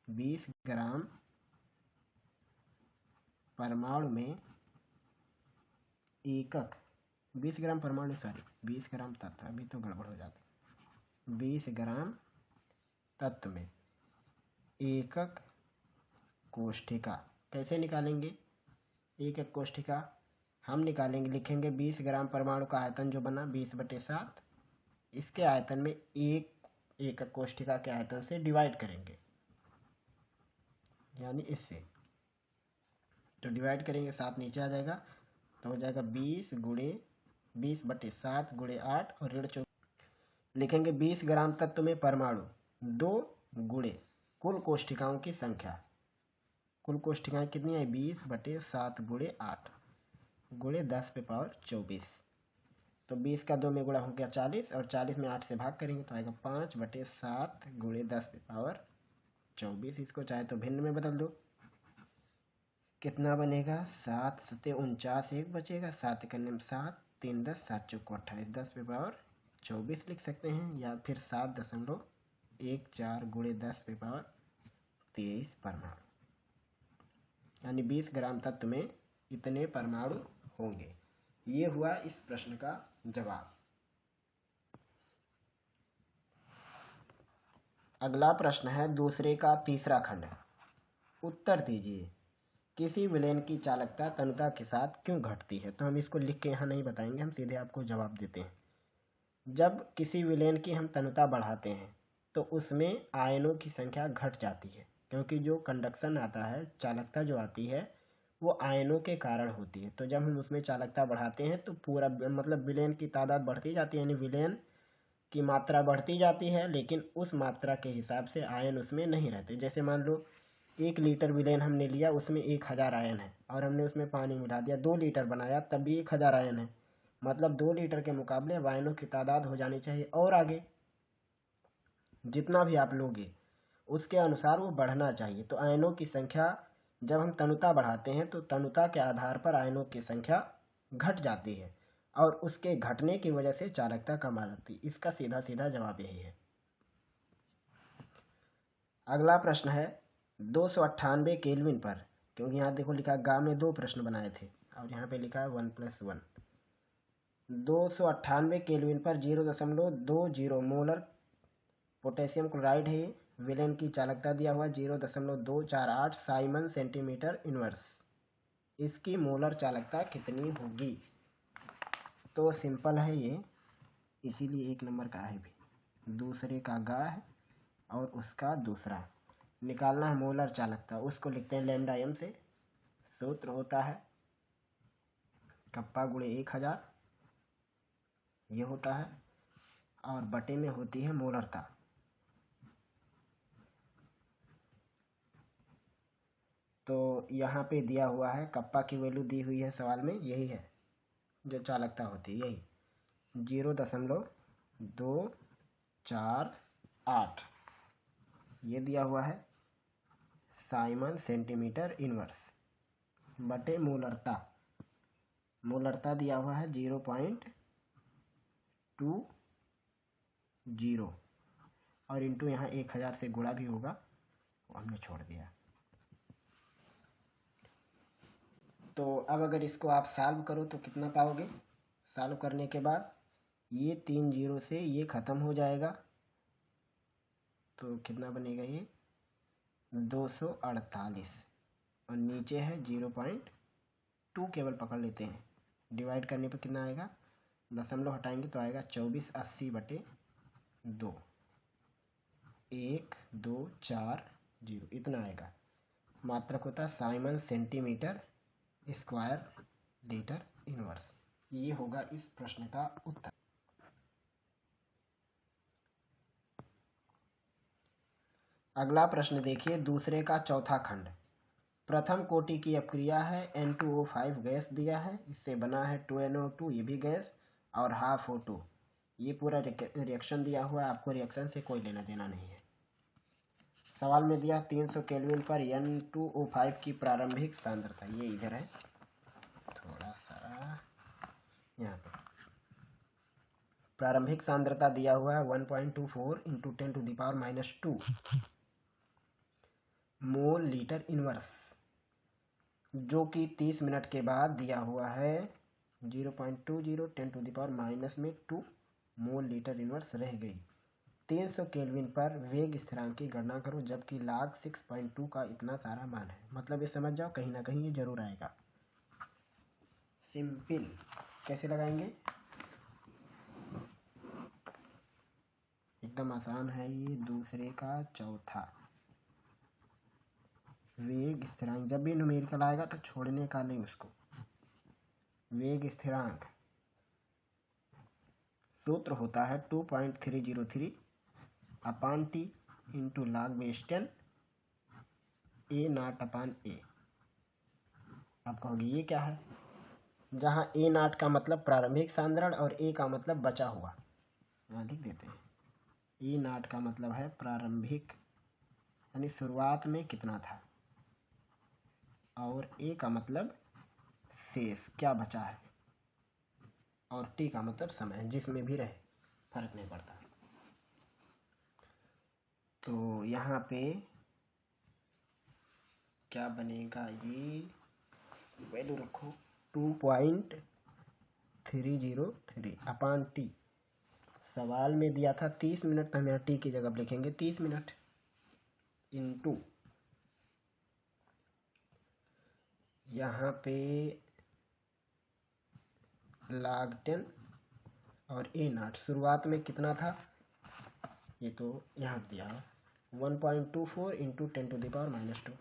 20 ग्राम परमाणु में एकक, 20 ग्राम परमाणु 20 ग्राम तत्व, अभी तो गड़बड़ हो जाता। 20 ग्राम तत्व में एकक कोष्ठिका कैसे निकालेंगे, एकक कोष्ठिका हम निकालेंगे, लिखेंगे 20 ग्राम परमाणु का आयतन जो बना 20/7, इसके आयतन में एकक कोष्ठिका के आयतन से डिवाइड करेंगे, यानी इससे। तो डिवाइड करेंगे 7 नीचे आ जाएगा, तो हो जाएगा 20/7 गुणे 8 और ऋण 24। लिखेंगे 20 ग्राम तत्व में परमाणु 2 गुणे कुल कोष्ठिकाओं की संख्या, कुल कोष्ठिकाएं कितनी है 20/7 गुणे 8 गुणे 10 पे पावर 24। तो 20 का 2 में गुणा हो गया 40, और 40 में 8 से भाग करेंगे तो आएगा 5/7 गुणे 10 पे पावर 24। इसको चाहे तो भिन्न में बदल दो, कितना बनेगा 7 सत्ते 49, 1 बचेगा, 7 करने में 7, 3 10, 7 चौको 28, 10 पे पावर 24 लिख सकते हैं, या फिर 7.14 गुणे 10 पे पावर 23 परमाणु, यानी 20 ग्राम तत्व में इतने परमाणु होंगे। ये हुआ इस प्रश्न का जवाब। अगला प्रश्न है दूसरे का तीसरा खंड। उत्तर दीजिए, किसी विलयन की चालकता तनुता के साथ क्यों घटती है। तो हम इसको लिख के यहाँ नहीं बताएंगे, हम सीधे आपको जवाब देते हैं। जब किसी विलयन की हम तनुता बढ़ाते हैं तो उसमें आयनों की संख्या घट जाती है, क्योंकि जो कंडक्शन आता है, चालकता जो आती है वो आयनों के कारण होती है। तो जब हम उसमें चालकता बढ़ाते हैं तो पूरा मतलब विलयन की तादाद बढ़ती जाती है, यानी विलयन की मात्रा बढ़ती जाती है, लेकिन उस मात्रा के हिसाब से आयन उसमें नहीं रहते। जैसे मान लो 1 लीटर विलयन हमने लिया, उसमें 1000 आयन है, और हमने उसमें पानी मिला दिया, 2 लीटर बनाया, तब भी 1000 आयन है। मतलब 2 लीटर के मुकाबले अब आयनों की तादाद हो जानी चाहिए और आगे जितना भी आप लोगे उसके अनुसार वो बढ़ना चाहिए। तो आयनों की संख्या जब हम तनुता बढ़ाते हैं तो तनुता के आधार पर आयनों की संख्या घट जाती है, और उसके घटने की वजह से चालकता कम आ जाती है। इसका सीधा सीधा जवाब यही है। अगला प्रश्न है, 298 केल्विन पर, क्योंकि यहाँ देखो लिखा गा में 2 प्रश्न बनाए थे और यहाँ पे लिखा है 1+1। 298 केल्विन पर 0.20 मोलर पोटेशियम क्लोराइड है। विलेन की चालकता दिया हुआ 0.248 साइमन सेंटीमीटर इनवर्स। इसकी मोलर चालकता कितनी होगी? तो सिंपल है ये, इसीलिए 1 नंबर का है भी, दूसरे का गा है और उसका दूसरा। निकालना है मोलर चालकता, उसको लिखते हैं लैम्डा एम से। सूत्र होता है कप्पा गुणे 1000, ये होता है, और बटे में होती है मोलरता। तो यहाँ पे दिया हुआ है कप्पा की वैल्यू दी हुई है सवाल में, यही है जो चालकता होती है, यही 0.248 ये दिया हुआ है साइमन सेंटीमीटर इनवर्स बटे मोलरता। मोलरता दिया हुआ है 0.20 और इंटू यहाँ 1000 से गुणा भी होगा, वो हमने छोड़ दिया। तो अब अगर इसको आप सॉल्व करो तो कितना पाओगे? सॉल्व करने के बाद ये 3 जीरो से ये ख़त्म हो जाएगा, तो कितना बनेगा ये 248, और नीचे है 0.2 केवल पकड़ लेते हैं। डिवाइड करने पर कितना आएगा? दशमलव हटाएंगे तो आएगा 2480/2, 1240 इतना आएगा। मात्रक होता है Simon centimetre square litre inverse. ये होगा इस प्रश्न का उत्तर। अगला प्रश्न देखिए, दूसरे का चौथा खंड। प्रथम कोटि की अपक्रिया है, N2O5 गैस दिया है, इससे बना है 2NO2 ये भी गैस, और हाफ O2 ये पूरा रिएक्शन दिया हुआ है। आपको रिएक्शन से कोई लेना देना नहीं है। सवाल में दिया 300 केल्विन पर N2O5 की प्रारंभिक सांद्रता, ये इधर है थोड़ा सा, यहाँ पर प्रारंभिक सांद्रता दिया हुआ है 1.24 × 10⁻⁻2 मोल लीटर इनवर्स, जो कि 30 मिनट के बाद दिया हुआ है 0.20 10⁻⁻2 मोल लीटर इनवर्स रह गई। 300 केल्विन पर वेग स्थिरांक की गणना करो, जबकि log 6.2 का इतना सारा मान है। मतलब ये समझ जाओ कहीं ना कहीं ये जरूर आएगा। सिंपल कैसे लगाएंगे? एकदम आसान है ये। दूसरे का चौथा वेग स्थिरांक, जब भी न्यूमेरिकल आएगा तो छोड़ने का नहीं उसको। वेग स्थिरांक सूत्र होता है 2.303/t इंटू log/10 A0/A। आप कहोगे ये क्या है? जहाँ A0 का मतलब प्रारंभिक सांद्रण और A का मतलब बचा हुआ, यहाँ लिख देते हैं। A0 का मतलब है प्रारंभिक, यानी शुरुआत में कितना था, और A का मतलब शेष क्या बचा है, और T का मतलब समय, जिसमें भी रहे फर्क नहीं पड़ता। तो यहाँ पे क्या बनेगा? ये वैल्यू रखो 2.303/t। सवाल में दिया था 30 मिनट, तो हम यहाँ T की जगह लिखेंगे 30 मिनट इंटू यहाँ पे log 10 और A0 शुरुआत में कितना था, ये तो यहाँ दिया 1.24 × 10⁻⁻2,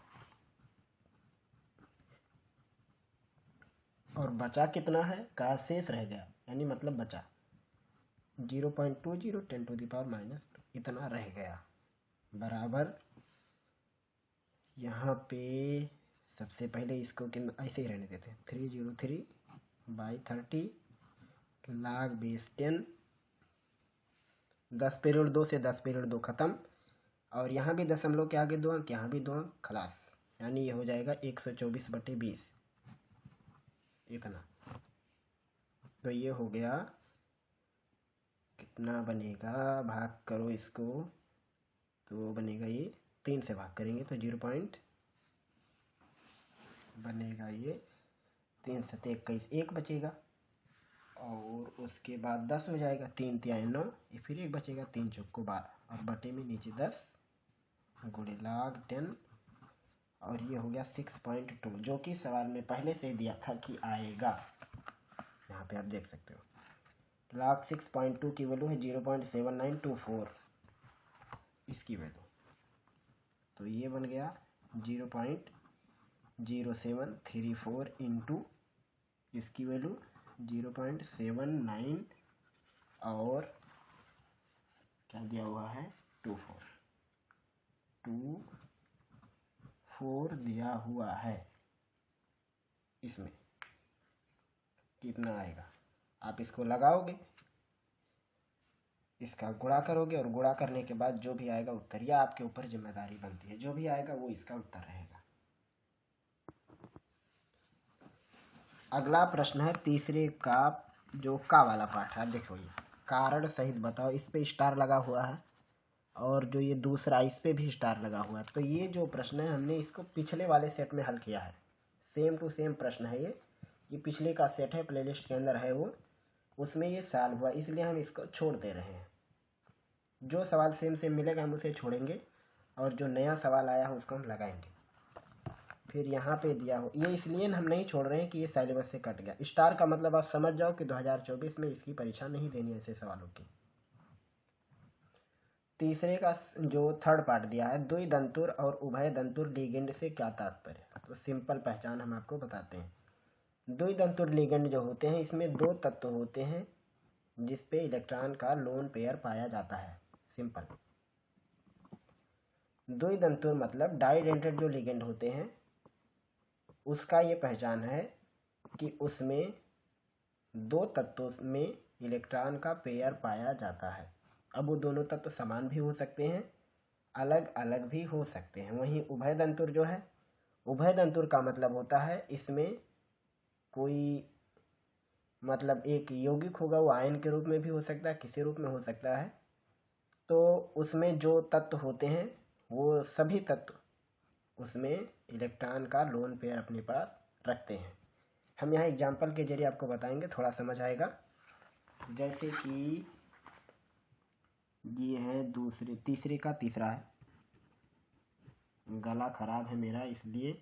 और बचा कितना है का शेष रह गया, यानी मतलब बचा 0.20 10⁻⁻2 इतना रह गया, बराबर। यहाँ पे सबसे पहले इसको ऐसे ही रहने देते हैं 303/30 log/10, 10 पीरियड 2 से 10 पीरियड 2 खत्म, और यहाँ भी दशमलव के आगे 2 अंक, यहाँ भी 2 अंक, खलास, यानी ये हो जाएगा 124/20 इतना। तो ये हो गया, कितना बनेगा, भाग करो इसको तो बनेगा ये 3 से भाग करेंगे तो 0 पॉइंट बनेगा ये 3 7 21, 1 बचेगा। और उसके बाद 10 हो जाएगा, 3 3 9, ये फिर 1 बचेगा, 3 चौको 12 और बटे में नीचे 10 गुणे log 10 और ये हो गया 6.2, जो कि सवाल में पहले से दिया था कि आएगा। यहाँ पे आप देख सकते हो log 6.2 की वैल्यू है 0.7924 इसकी वैल्यू, तो ये बन गया 0.0734 इंटू इसकी वैल्यू 0.79 और क्या दिया हुआ है 24 दिया हुआ है। इसमें कितना आएगा, आप इसको लगाओगे, इसका गुणा करोगे और गुणा करने के बाद जो भी आएगा उत्तर, या आपके ऊपर जिम्मेदारी बनती है, जो भी आएगा वो इसका उत्तर रहेगा। अगला प्रश्न है तीसरे का, जो का वाला पार्ट है। देखो ये कारण सहित बताओ, इस पे स्टार लगा हुआ है और जो ये दूसरा इस पे भी स्टार लगा हुआ है। तो ये जो प्रश्न है हमने इसको पिछले वाले सेट में हल किया है, सेम टू सेम प्रश्न है ये पिछले का सेट है, प्लेलिस्ट के अंदर है वो, उसमें ये सॉल्व हुआ, इसलिए हम इसको छोड़ दे रहे हैं। जो सवाल सेम सेम मिलेगा हम उसे छोड़ेंगे और जो नया सवाल आया है उसको हम लगाएंगे। फिर यहाँ पे दिया हो, ये इसलिए हम नहीं छोड़ रहे हैं कि ये सिलेबस से कट गया। स्टार का मतलब आप समझ जाओ कि 2024 में इसकी परीक्षा नहीं देनी है ऐसे सवालों की। तीसरे का जो थर्ड पार्ट दिया है, द्विदंतुर और उभय दंतुर लिगेंड से क्या तात्पर्य, तो सिंपल पहचान हम आपको बताते हैं। द्विदंतुर लिगेंड जो होते हैं इसमें 2 तत्व होते हैं जिसपे इलेक्ट्रॉन का लोन पेयर पाया जाता है। सिंपल, द्विदंतुर मतलब डाइडेंटेड जो लिगेंड होते हैं उसका ये पहचान है कि उसमें 2 तत्वों में इलेक्ट्रॉन का पेयर पाया जाता है। अब वो दोनों तत्व समान भी हो सकते हैं, अलग अलग भी हो सकते हैं। वहीं उभयदंतुर जो है, उभयदंतुर का मतलब होता है इसमें कोई मतलब एक यौगिक होगा, वो आयन के रूप में भी हो सकता है, किसी रूप में हो सकता है। तो उसमें जो तत्व होते हैं वो सभी तत्व उसमें इलेक्ट्रॉन का लोन पेयर अपने पास रखते हैं। हम यहाँ एग्जाम्पल के जरिए आपको बताएंगे, थोड़ा समझ आएगा। जैसे कि ये है तीसरे का तीसरा है, गला खराब है मेरा इसलिए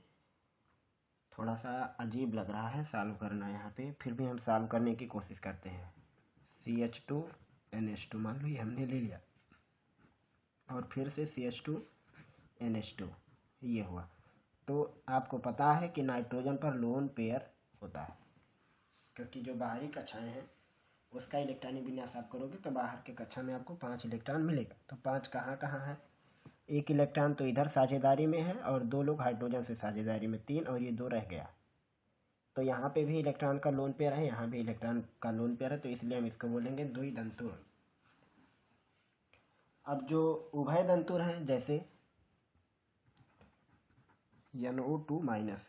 थोड़ा सा अजीब लग रहा है सॉल्व करना यहाँ पे, फिर भी हम सॉल्व करने की कोशिश करते हैं। CH2NH2 मान लो ये हमने ले लिया और फिर से CH2NH2 ये हुआ। तो आपको पता है कि नाइट्रोजन पर लोन पेयर होता है, क्योंकि जो बाहरी कक्षाएं हैं उसका इलेक्ट्रॉनिक विन्यास आप करोगे तो बाहर के कक्षा में आपको 5 इलेक्ट्रॉन मिलेगा। तो 5 कहाँ कहाँ है, 1 इलेक्ट्रॉन तो इधर साझेदारी में है और 2 लोग हाइड्रोजन से साझेदारी में, 3 और ये 2 रह गया। तो यहाँ पे भी इलेक्ट्रॉन का लोन पेयर है, यहाँ भी इलेक्ट्रॉन का लोन पेयर है, तो इसलिए हम इसको बोलेंगे द्विदंतुर। अब जो उभय दंतुर हैं, जैसे NO2-,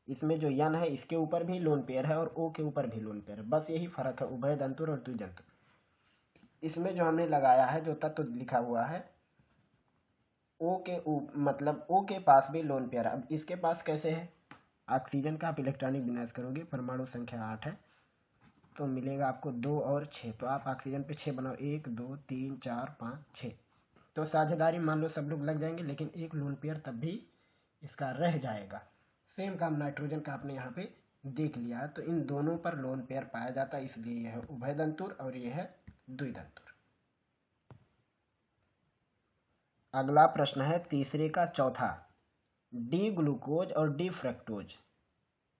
इसमें जो N है इसके ऊपर भी लोन पेयर है और O के ऊपर भी लोन पेयर है, बस यही फर्क है उभय दंतुर और द्विदंतुर। इसमें जो हमने लगाया है, जो तत्व लिखा हुआ है O के मतलब O के पास भी लोन पेयर है। अब इसके पास कैसे है, ऑक्सीजन का आप इलेक्ट्रॉनिक विन्यास करोगे, परमाणु संख्या 8 है तो मिलेगा आपको 2 और 6, तो आप ऑक्सीजन पे 6 बनाओ, 1 2 3 4 5 6, तो साझेदारी मान लो सब लोग लग जाएंगे, लेकिन एक लोन पेयर तब भी इसका रह जाएगा। सेम काम नाइट्रोजन का आपने यहाँ पे देख लिया है। तो इन दोनों पर लोन पेयर पाया जाता है, इसलिए यह है उभयदंतुर और यह है द्विदंतुर। अगला प्रश्न है तीसरे का चौथा, डी ग्लूकोज और डी फ्रक्टोज।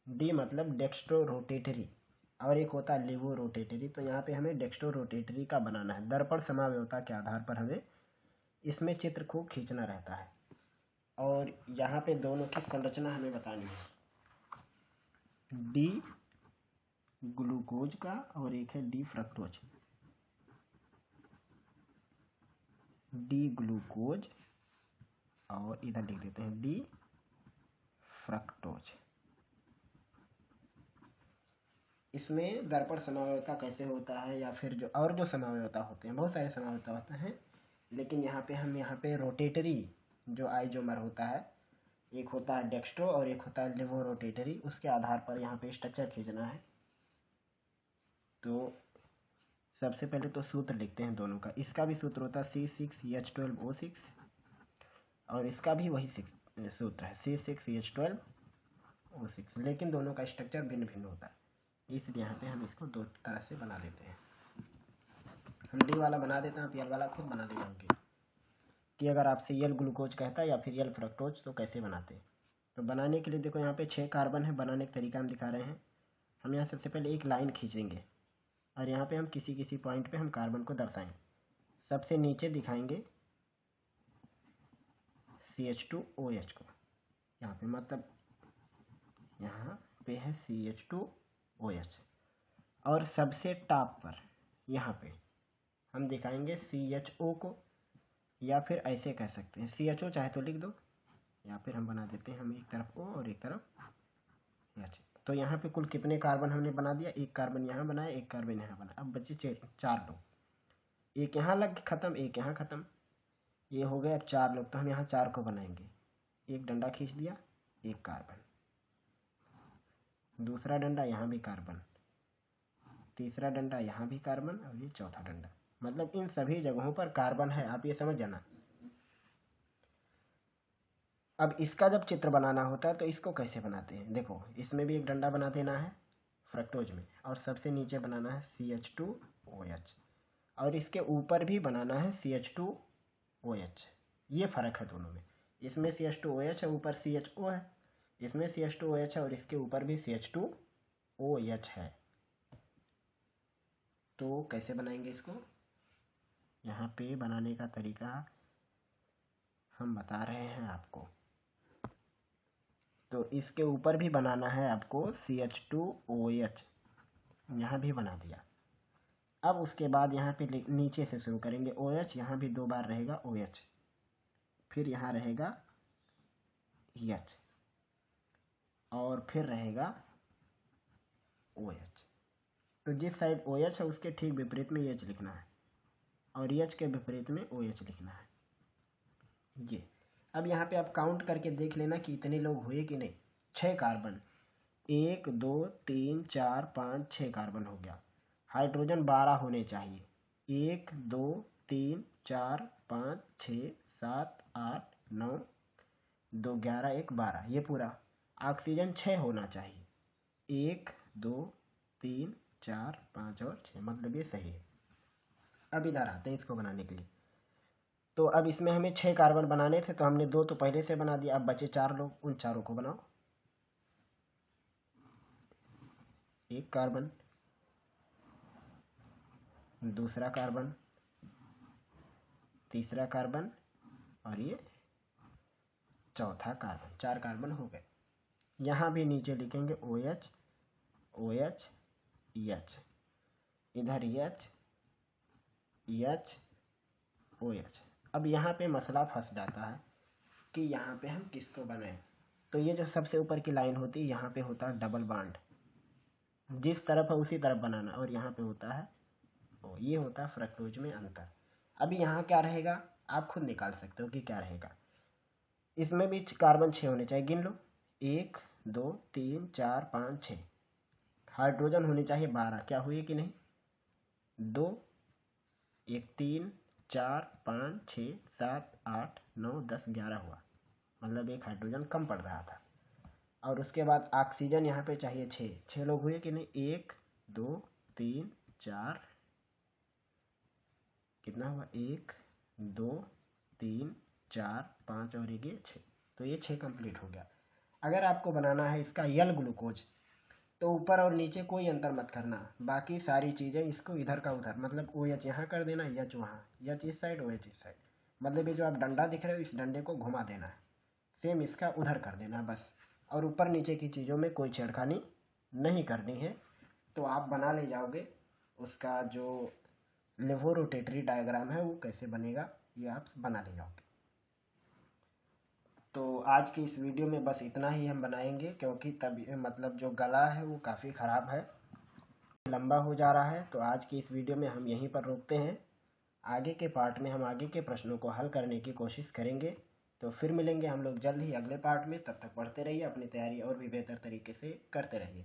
डी मतलब डेक्स्ट्रो रोटेटरी और एक होता है लेवो रोटेटरी। तो यहाँ पे हमें डेक्स्ट्रो रोटेटरी का बनाना है। दर्पण समावयवता के आधार पर हमें इसमें चित्र को खींचना रहता है और यहाँ पे दोनों की संरचना हमें बतानी है, डी ग्लूकोज का और एक है डी फ्रक्टोज। डी ग्लूकोज और इधर लिख देते हैं डी फ्रक्टोज। इसमें दर्पण समावयवता कैसे होता है, या फिर जो और जो समावयवता होते हैं, बहुत सारे समावयवता होते हैं, लेकिन यहाँ पे हम रोटेटरी जो आइजोमर होता है, एक होता है डेक्स्ट्रो और एक होता है लेवोरोटेटरी, उसके आधार पर यहाँ पे स्ट्रक्चर खींचना है। तो सबसे पहले तो सूत्र लिखते हैं दोनों का। इसका भी सूत्र होता है C6H12O6 और इसका भी वही सूत्र है C6H12O6, लेकिन दोनों का स्ट्रक्चर भिन्न भिन्न होता है, इसलिए यहाँ पे हम इसको दो तरह से बना लेते हैं। हम डी वाला बना देते हैं, आप एल वाला खुद बना ले जाओगे कि अगर आपसे एल ग्लूकोज कहता है या फिर एल फ्रक्टोज तो कैसे बनाते हैं। तो बनाने के लिए देखो यहाँ पे 6 कार्बन है, बनाने का तरीका हम दिखा रहे हैं। हम यहाँ सबसे पहले एक लाइन खींचेंगे और यहाँ पे हम किसी किसी पॉइंट पे हम कार्बन को दर्शाएंगे। सबसे नीचे दिखाएंगे CH2OH को, यहाँ पे मतलब यहाँ पे है CH2OH, और सबसे टॉप पर यहाँ पे हम दिखाएंगे CHO को, या फिर ऐसे कह सकते हैं CHO चाहे तो लिख दो, या फिर हम बना देते हैं हम एक तरफ O और एक तरफ H। तो यहाँ पे कुल कितने कार्बन हमने बना दिया, एक कार्बन यहाँ बनाया, एक कार्बन यहाँ बनाया, अब बचे 4 लोग, एक यहाँ लग खत्म, एक यहाँ खत्म, ये हो गए अब 4 लोग। तो हम यहाँ 4 को बनाएंगे, एक डंडा खींच दिया, एक कार्बन, दूसरा डंडा यहाँ भी कार्बन, तीसरा डंडा यहाँ भी कार्बन, और ये चौथा डंडा, मतलब इन सभी जगहों पर कार्बन है, आप ये समझ जाना। अब इसका जब चित्र बनाना होता है तो इसको कैसे बनाते हैं, देखो इसमें भी एक डंडा बना देना है फ्रक्टोज में, और सबसे नीचे बनाना है CH2OH, और इसके ऊपर भी बनाना है CH2OH। ये फ़र्क है दोनों में, इसमें CH2OH है, ऊपर CHO है, इसमें CH2OH है और इसके ऊपर भी CH2OH है। तो कैसे बनाएंगे इसको, यहाँ पे बनाने का तरीका हम बता रहे हैं आपको। तो इसके ऊपर भी बनाना है आपको CH2OH, यहाँ भी बना दिया। अब उसके बाद यहाँ पे नीचे से शुरू करेंगे OH, यहाँ भी 2 बार रहेगा OH, फिर यहाँ रहेगा H, और फिर रहेगा OH। तो जिस साइड OH है उसके ठीक विपरीत में H लिखना है, और H के विपरीत में OH लिखना है। ये अब यहाँ पे आप काउंट करके देख लेना कि इतने लोग हुए कि नहीं। 6 कार्बन, 1 2 3 4 5 6 कार्बन हो गया। हाइड्रोजन 12 होने चाहिए, 1 2 3 4 5 6 7 8 9 2 11 1 12, ये पूरा। ऑक्सीजन 6 होना चाहिए, 1 2 3 4 5 और 6, मतलब ये सही है। अब इधर आते हैं इसको बनाने के लिए। तो अब इसमें हमें 6 कार्बन बनाने थे, तो हमने 2 तो पहले से बना दिया, अब बचे 4 लोग, उन चारों को बनाओ। एक कार्बन, दूसरा कार्बन, तीसरा कार्बन, और ये चौथा कार्बन, 4 कार्बन हो गए। यहाँ भी नीचे लिखेंगे OH OH H, इधर H H OH। अब यहाँ पे मसला फंस जाता है कि यहाँ पे हम किसको बनाएं। तो ये जो सबसे ऊपर की लाइन होती है, यहाँ पे होता है डबल बॉन्ड, जिस तरफ है उसी तरफ बनाना, और यहाँ पे होता है ये होता है फ्रक्टोज में अंतर। अभी यहाँ क्या रहेगा आप खुद निकाल सकते हो कि क्या रहेगा। इसमें भी कार्बन 6 होने चाहिए, गिन लो, 1 2 3 4 5 6। हाइड्रोजन होने चाहिए 12, क्या हुए कि नहीं, 2 1 3 4 5 6 7 8 9 10 11 हुआ, मतलब एक हाइड्रोजन कम पड़ रहा था। और उसके बाद ऑक्सीजन यहाँ पे चाहिए 6 लोग हुए कि नहीं, 1 2 3 4, कितना हुआ, 1 2 3 4 5 और ये 6, तो ये 6 कंप्लीट हो गया। अगर आपको बनाना है इसका यल ग्लूकोज, तो ऊपर और नीचे कोई अंतर मत करना, बाकी सारी चीज़ें इसको इधर का उधर, मतलब OH यहाँ कर देना, H वहाँ, H इस साइड OH इस साइड, मतलब ये जो आप डंडा दिख रहे हो इस डंडे को घुमा देना है, सेम इसका उधर कर देना बस। और ऊपर नीचे की चीज़ों में कोई छेड़खानी नहीं करनी है। तो आप बना ले जाओगे। उसका जो लेवोरोटेटरी डायग्राम है वो कैसे बनेगा ये आप बना ले जाओगे। तो आज की इस वीडियो में बस इतना ही हम बनाएंगे, क्योंकि तब मतलब जो गला है वो काफ़ी ख़राब है, लंबा हो जा रहा है। तो आज की इस वीडियो में हम यहीं पर रोकते हैं। आगे के पार्ट में हम आगे के प्रश्नों को हल करने की कोशिश करेंगे। तो फिर मिलेंगे हम लोग जल्द ही अगले पार्ट में। तब तक पढ़ते रहिए, अपनी तैयारी और भी बेहतर तरीके से करते रहिए।